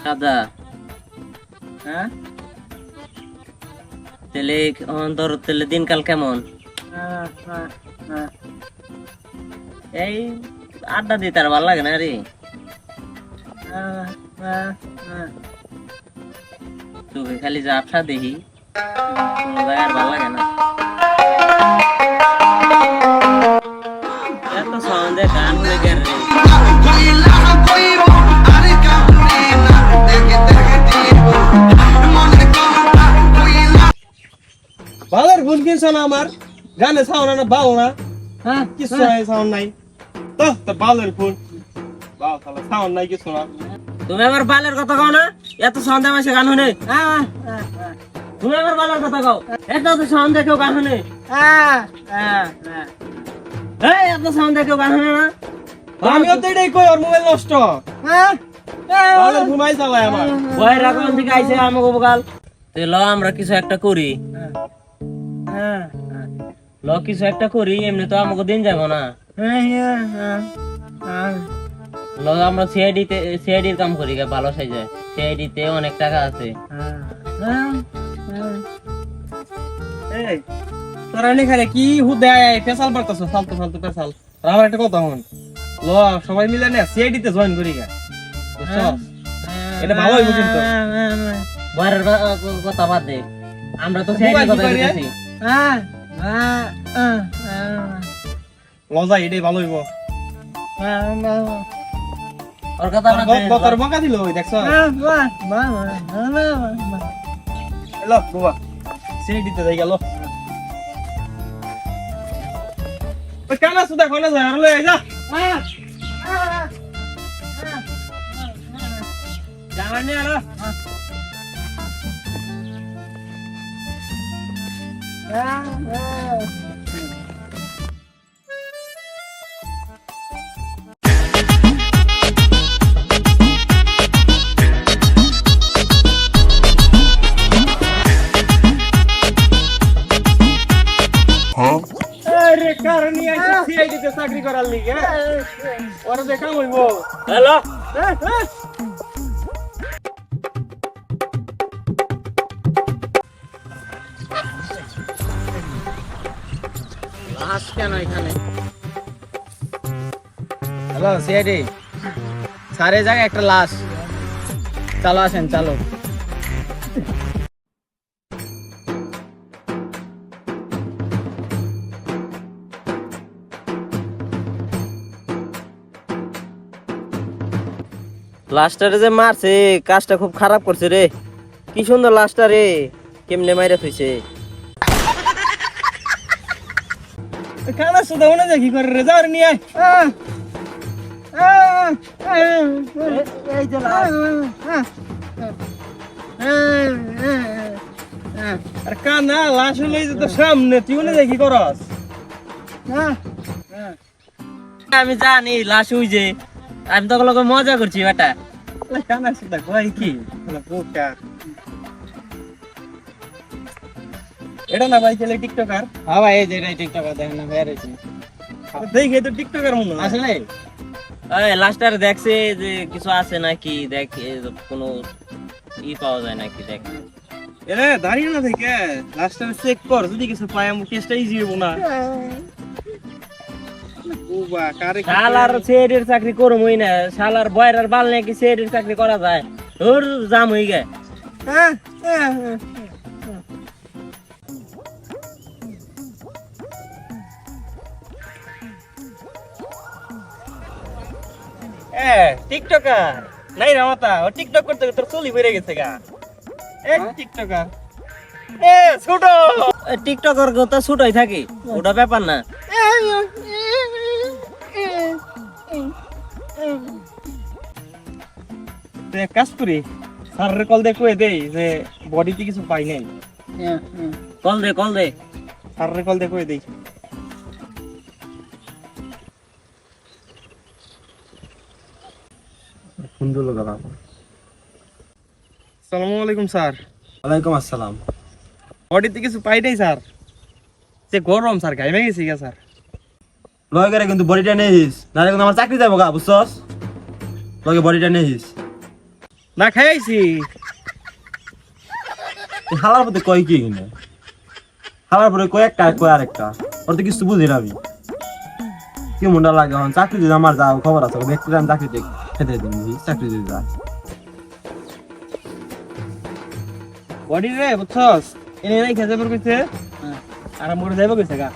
সাদা হ্যাঁ তেলে তোর তেলে দিনকাল কেমন? এই আড্ডা দিতে আর ভালো লাগে না রে। তোকে খালি জাপসা দেখি, কোনো জায়গায় ভালো লাগে না। এত সাউন্ডে গান লেগে রে। বালের ভুল কিছু না আমার গানে সাউন্ড না বাল না হ্যাঁ কিছু নাই সাউন্ড নাই তো বালের ভুল বাল শালা সাউন্ড নাই কিছু না। তুমি আবার বালের কথা কও না, এত সাউন্ড মাসে গান শুনে। তুমি আবার বালের কথা কও, এত সাউন্ড কেউ গান শুনে। এত সাউন্ড কেউ গান শুনে না। আমিও তো এটাই কই ওর মোবাইল নষ্ট বালের ঘুমাই চালায় আমার বয়ের রাখলাম থেকে আইছে আমাকে বকাল। তে ল আমরা কিছু একটা করি, ল কিছু একটা করি, এমনি তো আমাকে দিন যাবো না। ল আমরা সিআইডির কাম করি, ভালো সাইজে সিআইডি তে অনেক টাকা আছে। তোরা এখানে কি হুদায় পেশাল পারতাছ ফালতু ফালতু পেশাল। আমার একটা কথা হন, ল সবাই মিলে না সিআইডি তে জয়েন করি গা, বুঝছস? এটা ভালো হইব কিন্তু। বয়ের কথা বাদ দে, আমরা তো সিআইডির কথা বলতেছি। লজা এটাই ভালো হইব। ওর কথা বাদ দে। তোর বকা দিল ওই দেখছ? এলো বাবা সিআইডি তে যাই গেল। ওই কানা সুদা কোনে যায় আর লই যা। জানি আর আরে কারণই আছে সিআইডি তে চাকরি করার লিগে ওরা দেখা হইব। হ্যালো লাশ কেন এখানে? হ্যালো সিআইডি সারে জায়গায় একটা লাশ, চলো আসেন চলো। লাস্টারে যে মারছে কাজটা খুব খারাপ করছে রে। কি সুন্দর লাস্টার রে, কেমনে মাইরা থইছে। কানা সুদা ওনে যা কি করে রে, যাও রে নিয়ে এই যে লাশ। আর কানা লাশ লই যে তোর সামনে, তুই ওনে যা কি করস? আমি জানি লাশ ওই যে, আমি তো লোক মজা করছি বেটা। কানা সুদা কই কি বোকা এটা না ভাই চলে টিকটকার। হ্যাঁ ভাই এই যে টিকটকার দেখেন না বের হইছে। দেখে তো টিকটকার মনে হয় আসলে এই লাস্টার দেখছে যে কিছু আছে নাকি, দেখ কোনো পাওয়া যায় নাকি, দেখ এরে দাঁড়িয়ে না থেকে লাস্টে চেক কর, যদি কিছু পাই আমি কেসটা ইজি হবো না। ওবা কারে শালার সিআইডির চাকরি করমই না, শালার বয়রার বাল নাকি সিআইডির চাকরি করা যায়। ওর জাম হই গে। টিকটকার নাই রামাতা, ও টিকটক করতে তোর চলি বেড়ে গেছে গা। টিকটকার ছোট টিকটকের কথা ছুটাই থাকি, ওটা ব্যাপার না। কাজ করি স্যারের কল দিয়ে কয়ে দেই যে বডিতে কিছু পাই নাই। কল দে স্যারের কল দিয়ে কয়ে দেই। আসসালামু আলাইকুম স্যার। ওয়ালাইকুম আসসালাম। বডিতে কিছু পাই নাই স্যার, যে গরম স্যার, ঘাইমে গেছি গা স্যার। লয় করে কিন্তু বডিটা নেইস, নাহলে কিন্তু আমার চাকরি যাবো গা, বুঝছস? লগে বডিটা নেইস। না খাইছি হালার পথে কয় কি কিনে হালার পরে কয় একটা কয় আরেকটা ওর তো কিছু বুঝি না আমি কি মনটা লাগে এখন চাকরি দিতে আমার যাও খবর আছে ব্যক্তির আমি চাকরি দিই খেতে দিই চাকরি দিতে যা বডি রে বুঝছস এনে নাই খেতে পারবে কইছে আরাম করে যাইব কইছে গা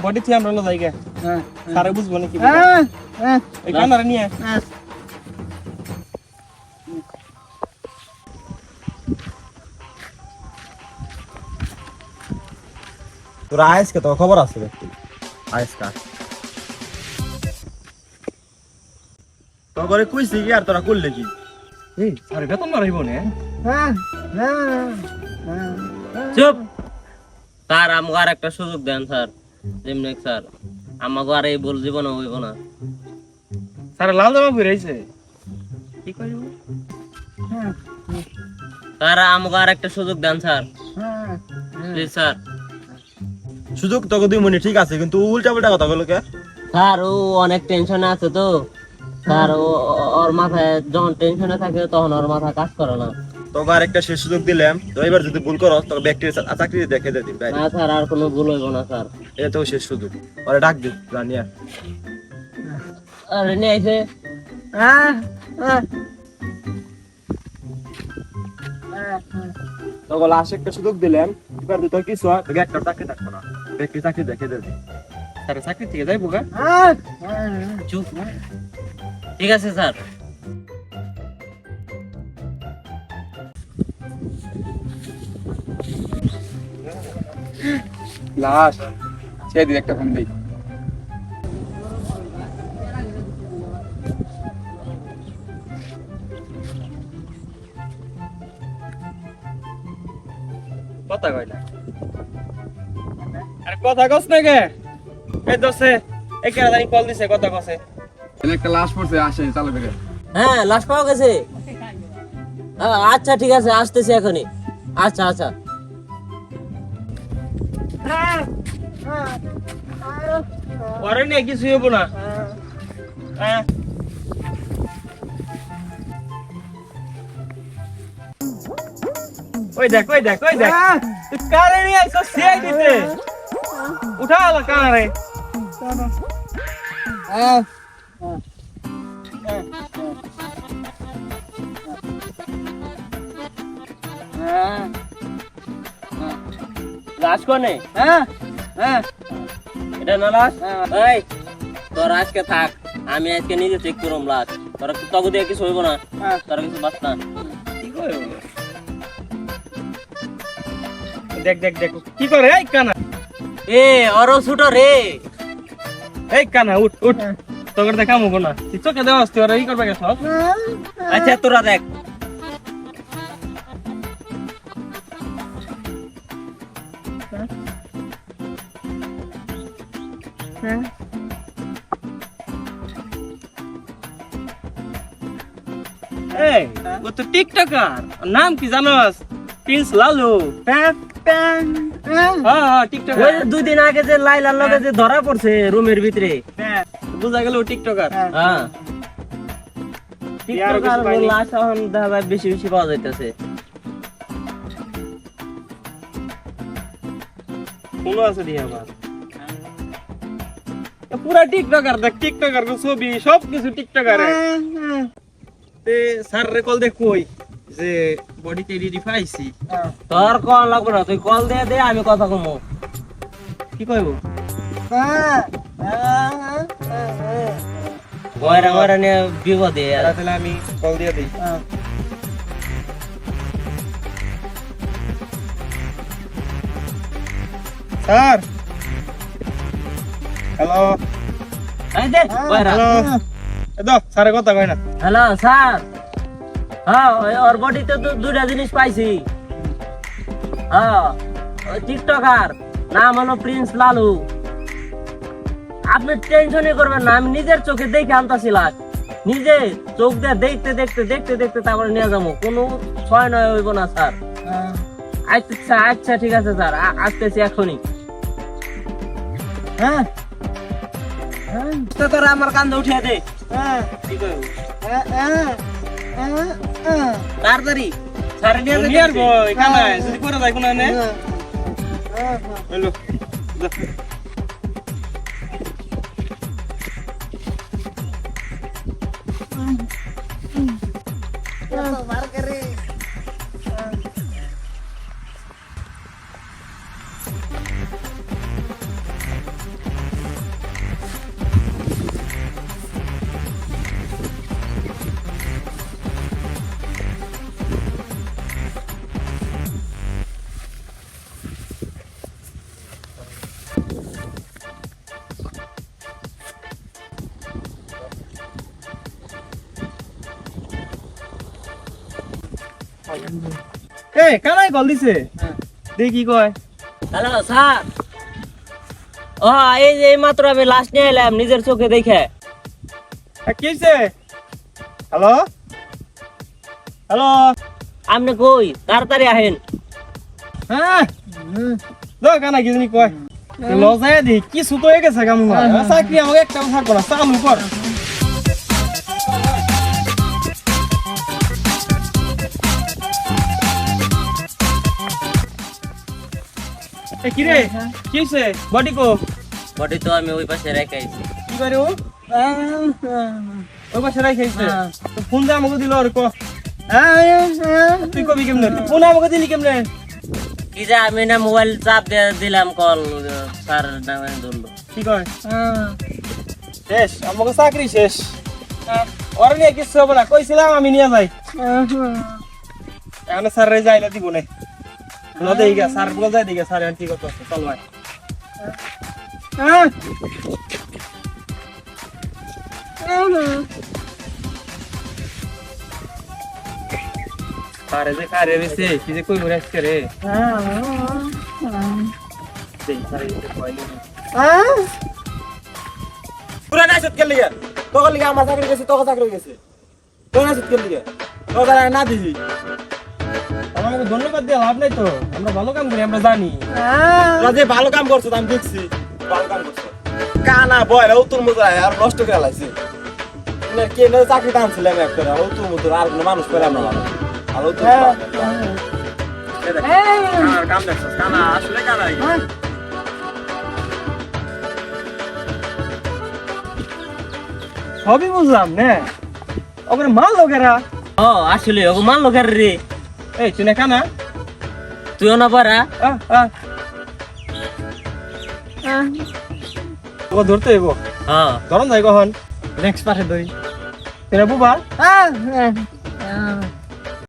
বডি থেকে আমরা যাই গে সারে বুঝবো নাকি এই কানারে নিয়ে তোর আয়েসকে তো খবর আছে ব্যক্তি আয়েসকা তোর ঘরে কইছি কি আর তোরা করলে কি এই সারে বেতন মারাইব না চুপ স্যার আমাকে আর একটা সুযোগ দেন স্যার যেমনি স্যার আমাকে আর এই বল জীবন হইব না সারে লাল জামা পরে আইছে কি কইব স্যার আমাকে আর একটা সুযোগ দেন স্যার প্লিজ স্যার সুযোগ তোকে 2 মিনিট ঠিক আছে কিন্তু উল্টা পাল্টা কথা বলো কে স্যার ও অনেক টেনশনে আছে তো স্যার ওর মাথায় যখন টেনশনে থাকে তখন ওর মাথা কাজ করে না তোকে আর একটা শেষ সুযোগ দিলাম তো এবার যদি ভুল করো তোকে ব্যক্তির চাকরি দেখে দিই না স্যার আর কোনো ভুল হইব না স্যার এটা তো শেষ সুযোগ ওরে ডাক দি জানিয়া আরে নিয়ে আইছে তোকে লাস্ট একটা সুযোগ দিলাম এবার তুই তো কিছু হয় তোকে একটা চাকরি থাকবো না ব্যক্তির চাকরি দেখে দিই সারে চাকরি থেকে যাইব গা চুপ ঠিক আছে স্যার লাস্ট সেদিন একটা ফোন দিই কথা কই না আরে কথা কস না কে এই দোসে এই কেন জানি কল দিছে কথা কসে এখানে একটা লাশ পড়ছে আসে চালু করে হ্যাঁ লাশ পাওয়া গেছে আচ্ছা ঠিক আছে আসতেছি এখনই আচ্ছা আচ্ছা ওরে নিয়ে কিছু হইব না হ্যাঁ ওই দেখ তুই কারে নিয়ে আইছো সিআই দিতে উঠা আলা কারে লাশ কোনে এটা না লাশ এই তোর আজকে থাক আমি আজকে নিজে চেক করুম লাশ তোরা তখন দিয়ে কিছু হইব না তোরা কিছু বাঁচ না কি কই দেখ কি করে এই কানা এ অরো ছুটো রে এই কানা উঠ তোর দেখামু কোনা তুই চোখে দেওয়া আসতে ওরা ই করবে গেছ আচ্ছা তোরা দেখ এই ও তো টিকটকার নাম কি জানোস প্রিন্স লালু হ্যাঁ টিকটকার ওই 2 দিন আগে যে লাইলার লগে যে ধরা পড়ছে রুমের ভিতরে বুঝা গেল ও টিকটকার হ্যাঁ টিকটকার লাশ এখন দেখা যায় বেশি বেশি পাওয়া যাইতেছে কোনো আছে দি আবার পুরা টিকটকার দেখ টিকটকার ছবি সব কিছু টিকটকার তে স্যার রে কল দেখ কই যে বডি তে রেডি পাইছি তোর কল লাগবে না তুই কল দিয়ে দে আমি কথা কমু কি কইবো গয়রা নিয়ে বিপদে তাহলে আমি কল দিয়ে দেই স্যার হ্যালো এই দে গয়রা হ্যালো এদো স্যারে কথা কই না হ্যালো স্যার হ্যাঁ ওর বডিতে তো 2টা জিনিস পাইছি হ্যাঁ ওই টিকটকার নাম হলো প্রিন্স লালু আপনি টেনশনই করবেন না আমি নিজের চোখে দেখে আনতাছিলাম নিজে চোখ দিয়ে দেখতে তারপরে নিয়ে যাবো কোনো ছয় নয় হইব না স্যার আচ্ছা আচ্ছা ঠিক আছে স্যার আসতেছি এখনই হ্যাঁ তোরা আমার কান্দে উঠিয়ে দে কি কইবো তাড়াতাড়ি সারে নিয়ে নিয়ে আর বই কানা যদি করে যাই কোন নে হ্যালো এই কানাই কল দিছে দেখি কি কয় হ্যালো স্যার ও এই যে মাত্র আমি লাস্ট নিয়ে এলাম নিজের চোখে দেখে কি হইছে হ্যালো হ্যালো আপনি কই তাড়াতাড়ি আহেন হ্যাঁ দো কানা কি জানি কয় লজায় দি কি সুতো হয়ে গেছে কাম চাকরি আমাকে একটা থাকবো না চালু কর এ কি রে কি হইছে বডি কো বডি তো আমি ওই পাশে রেখে আইছি কি করে ও ওই পাশে রাখাইছে তো ফোন দে আমাকে দিল আর কো তুই কবি কেমনে ফোন আমাকে দিলি কেমনে কি যে আমি না মোবাইল চাপ দিয়ে দিলাম কল স্যার নামে ধরলো কি কয় শেষ আমাকে চাকরি শেষ ওর নিয়ে কিছু হবে না কইছিলাম আমি নিয়ে যাই এখন স্যার রে যাইলে দিব না লো দেইগা স্যার বল যাই দিগা স্যার কি করতে চল ভাই আরে যে কারে রেছে কি যে কই মরে আসছে রে দেই স্যার এই কইলে পুরা না সত কেলে তোকে লিগে আমার চাকরি গেছে তোকে চাকরি গেছে তোকে না সত কেলে তোকে না দিছি আমাকে ধন্যবাদ দিয়ে লাভ নাই তো আমরা ভালো কাম করি আমরা জানি তোরা যে ভালো কাম করছো আমি দেখছি ভালো কাম করছো কানা বয়রা উত্তর মুদ্রা আর নষ্ট করে লাইছে কে না চাকরি টানছিলাম একটা উত্তর মুদ্রা আর কোনো মানুষ পেলাম না আর উত্তর কানার কাম দেখছো কানা আসলে কানাই সবই বুঝলাম না ওখানে মাল লোকেরা ও আসলে ওকে মান লোকের রে এই তুই না কানা তুইও না পারা ও ধরতে হইব হ্যাঁ ধরন যাই কখন নেক্সট পাশে ধরি তেরা বুবা